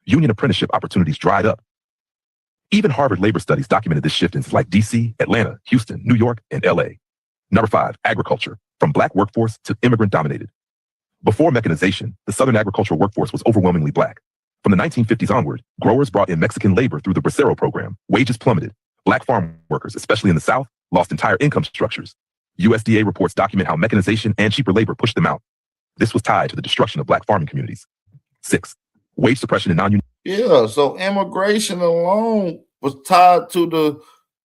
union apprenticeship opportunities dried up. Even Harvard labor studies documented this shift in cities like DC, Atlanta, Houston, New York, and LA. Number 5, agriculture, from black workforce to immigrant dominated. Before mechanization, the Southern agricultural workforce was overwhelmingly black. From the 1950s onward, growers brought in Mexican labor through the Bracero program. Wages plummeted. Black farm workers, especially in the South, lost entire income structures. USDA reports document how mechanization and cheaper labor pushed them out. This was tied to the destruction of black farming communities. 6, wage suppression and non-union. Yeah, so immigration alone was tied to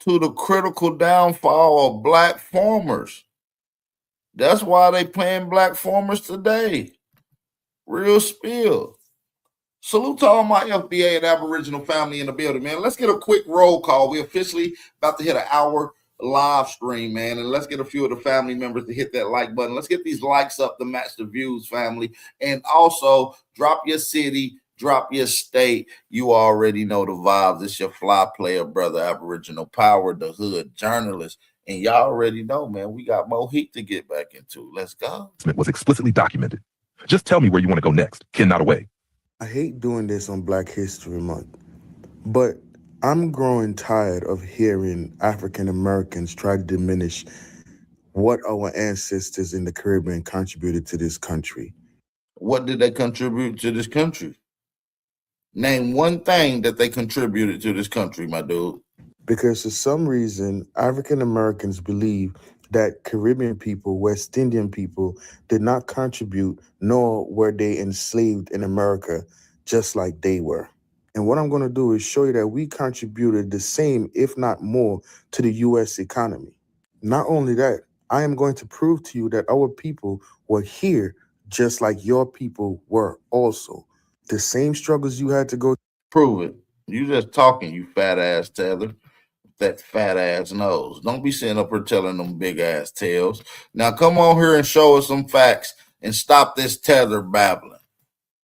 the critical downfall of black farmers. That's why they playing black farmers today. Real spill. Salute to all my FBA and Aboriginal family in the building, man. Let's get a quick roll call. We officially about to hit an hour live stream, man. And let's get a few of the family members to hit that like button. Let's get these likes up to match the views, family. And also drop your city, drop your state. You already know the vibes. It's your fly player, brother, Aboriginal Power, the hood journalist. And y'all already know, man, we got more heat to get back into. Let's go. It was explicitly documented. Just tell me where you want to go next. Ken, not away. I hate doing this on Black History Month, but I'm growing tired of hearing African Americans try to diminish what our ancestors in the Caribbean contributed to this country. What did they contribute to this country? Name one thing that they contributed to this country, my dude. Because for some reason, African Americans believe that Caribbean people, West Indian people, did not contribute, nor were they enslaved in America just like they were. And what I'm going to do is show you that we contributed the same, if not more, to the U.S. economy. Not only that, I am going to prove to you that our people were here just like your people were also. The same struggles you had to go. Prove it. You just talking, you fat ass Tether. That fat ass nose. Don't be sitting up here telling them big ass tales. Now come on here and show us some facts and stop this Tether babbling.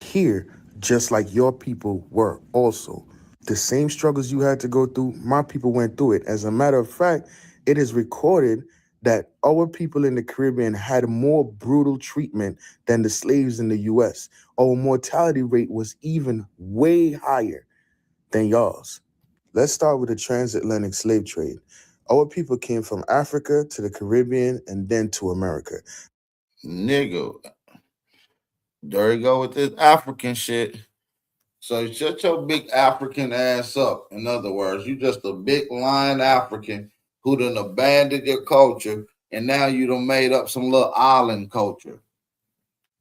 Here, just like your people were also. The same struggles you had to go through, my people went through it. As a matter of fact, it is recorded that our people in the Caribbean had more brutal treatment than the slaves in the U.S. Our mortality rate was even way higher than y'all's. Let's start with the transatlantic slave trade. Our people came from Africa to the Caribbean and then to America. Nigga, there you go with this African shit. So shut your big African ass up. In other words, you just a big lying African who done abandoned your culture and now you done made up some little island culture.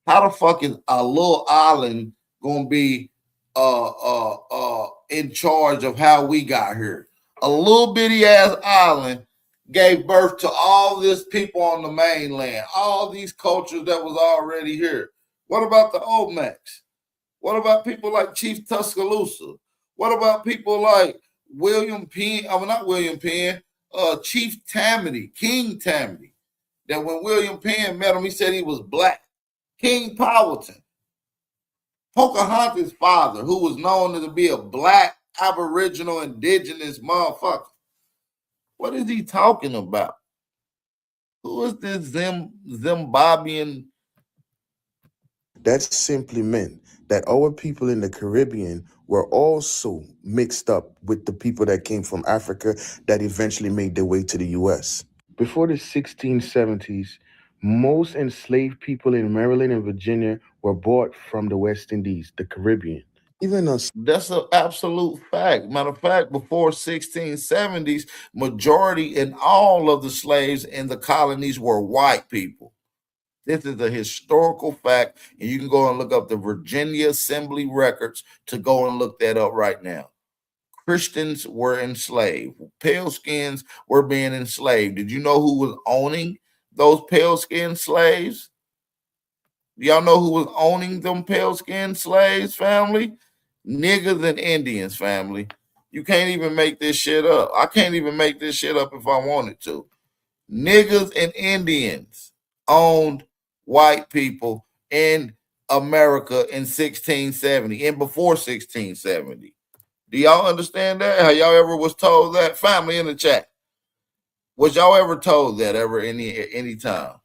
How the fuck is a little island gonna be in charge of how we got here? A little bitty ass island gave birth to all this people on the mainland, all these cultures that was already here. What about the Olmecs? What about people like Chief Tuscaloosa? What about people like William Penn? I mean, not William Penn, Chief Tammany, King Tammany. That when William Penn met him, he said he was black. King Powhatan. Pocahontas' father, who was known to be a black Aboriginal indigenous motherfucker. What is he talking about? Who is this Zimbabwean? That simply meant that our people in the Caribbean were also mixed up with the people that came from Africa that eventually made their way to the U.S. Before the 1670s, most enslaved people in Maryland and Virginia were brought from the West Indies, the Caribbean. That's an absolute fact. Matter of fact, before 1670s, majority and all of the slaves in the colonies were white people. This is a historical fact, and you can go and look up the Virginia Assembly records to go and look that up right now. Christians were enslaved. Pale skins were being enslaved. Did you know who was owning those pale skin slaves? Y'all know who was owning them pale skin slaves, family? Niggas and Indians, family. You can't even make this shit up. I can't even make this shit up if I wanted to. Niggas and Indians owned white people in America in 1670 and before 1670. Do y'all understand that? How y'all ever was told that? Family in the chat. Was y'all ever told that ever any time?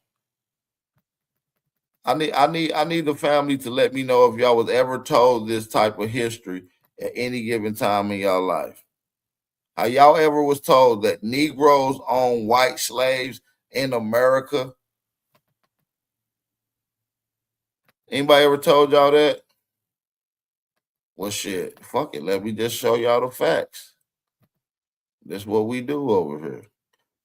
I need the family to let me know if y'all was ever told this type of history at any given time in your life? How y'all ever was told that Negroes own white slaves in America? Anybody ever told y'all that? Well, shit, fuck it. Let me just show y'all the facts. That's what we do over here.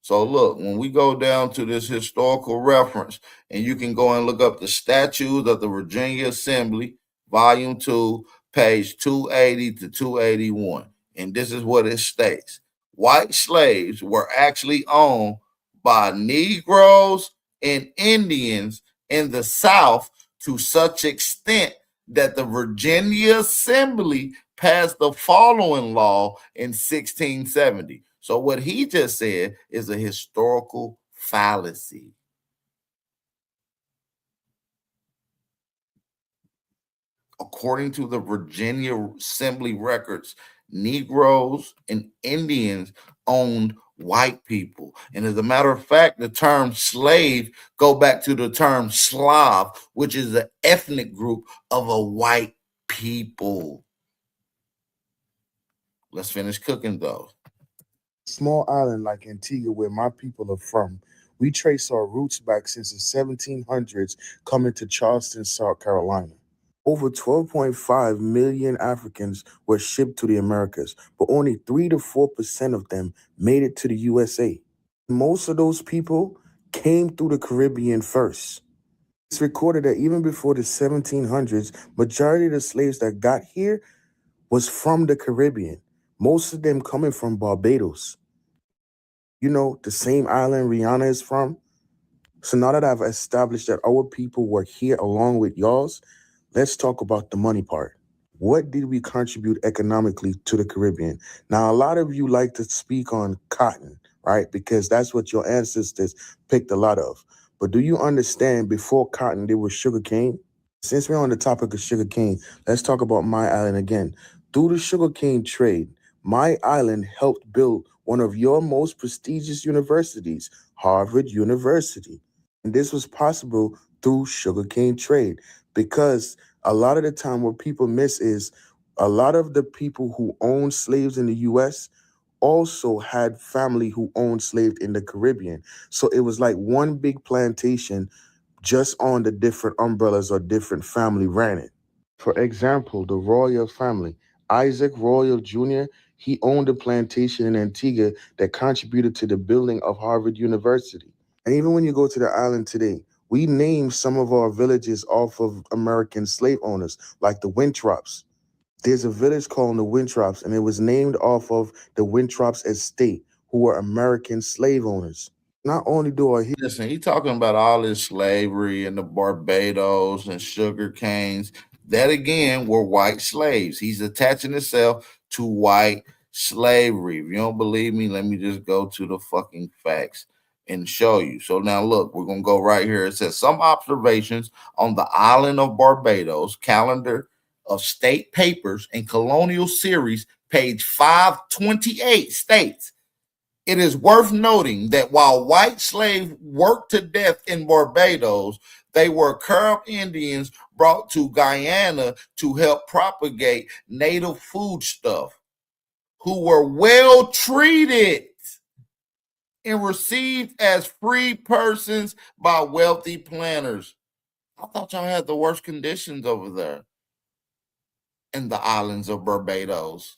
So look, when we go down to this historical reference, and you can go and look up the Statutes of the Virginia Assembly, Volume 2, page 280 to 281. And this is what it states. White slaves were actually owned by Negroes and Indians in the South to such extent that the Virginia Assembly passed the following law in 1670. So what he just said is a historical fallacy. According to the Virginia Assembly records, Negroes and Indians owned white people. And as a matter of fact, the term slave go back to the term Slav, which is an ethnic group of a white people. Let's finish cooking though. Small island like Antigua, where my people are from, we trace our roots back since the 1700s, coming to Charleston, South Carolina. Over 12.5 million Africans were shipped to the Americas, but only 3 to 4% of them made it to the USA. Most of those people came through the Caribbean first. It's recorded that even before the 1700s, majority of the slaves that got here was from the Caribbean, most of them coming from Barbados. You know, the same island Rihanna is from. So now that I've established that our people were here along with y'all's, let's talk about the money part. What did we contribute economically to the Caribbean? Now, a lot of you like to speak on cotton, right? Because that's what your ancestors picked a lot of. But do you understand before cotton, there was sugar cane? Since we're on the topic of sugar cane, let's talk about my island again. Through the sugarcane trade, my island helped build one of your most prestigious universities, Harvard University. And this was possible through sugarcane trade because a lot of the time what people miss is a lot of the people who owned slaves in the US also had family who owned slaves in the Caribbean. So it was like one big plantation just on the different umbrellas or different family ran it. For example, the Royal family, Isaac Royal Jr., he owned a plantation in Antigua that contributed to the building of Harvard University. And even when you go to the island today, we name some of our villages off of American slave owners, like the Wintrops. There's a village called the Wintrops, and it was named off of the Wintrops estate, who were American slave owners. Not only do I hear Listen, he talking about all this slavery and the Barbados and sugar canes. That again were white slaves. He's attaching himself to white slavery. If you don't believe me, let me just go to the fucking facts and show you. So now look, we're gonna go right here. It says some observations on the island of Barbados, calendar of state papers and colonial series, page 528 states. It is worth noting that while white slaves worked to death in Barbados, they were Carib Indians brought to Guyana to help propagate native foodstuff, who were well treated and received as free persons by wealthy planters. I thought y'all had the worst conditions over there in the islands of Barbados.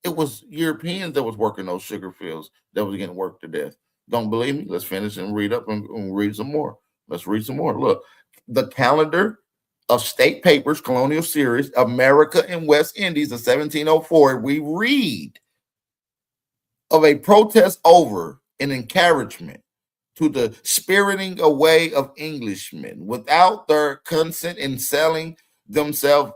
It was Europeans that was working those sugar fields that was getting worked to death. Don't believe me? Let's finish and read up and read some more. Let's read some more. Look, the calendar of state papers, colonial series, America and West Indies of 1704, we read of a protest over an encouragement to the spiriting away of Englishmen without their consent in selling themselves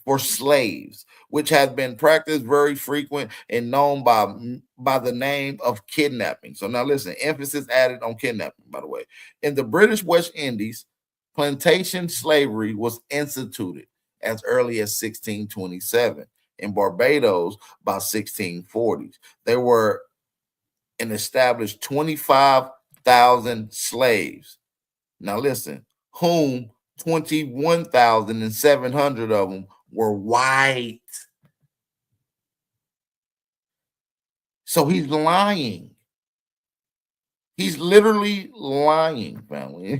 for slaves, which has been practiced very frequent and known by the name of kidnapping. So now listen, emphasis added on kidnapping, by the way. In the British West Indies, plantation slavery was instituted as early as 1627. In Barbados, by 1640s. There were an established 25,000 slaves. Now listen, whom 21,700 of them were white. So he's lying. He's literally lying, family.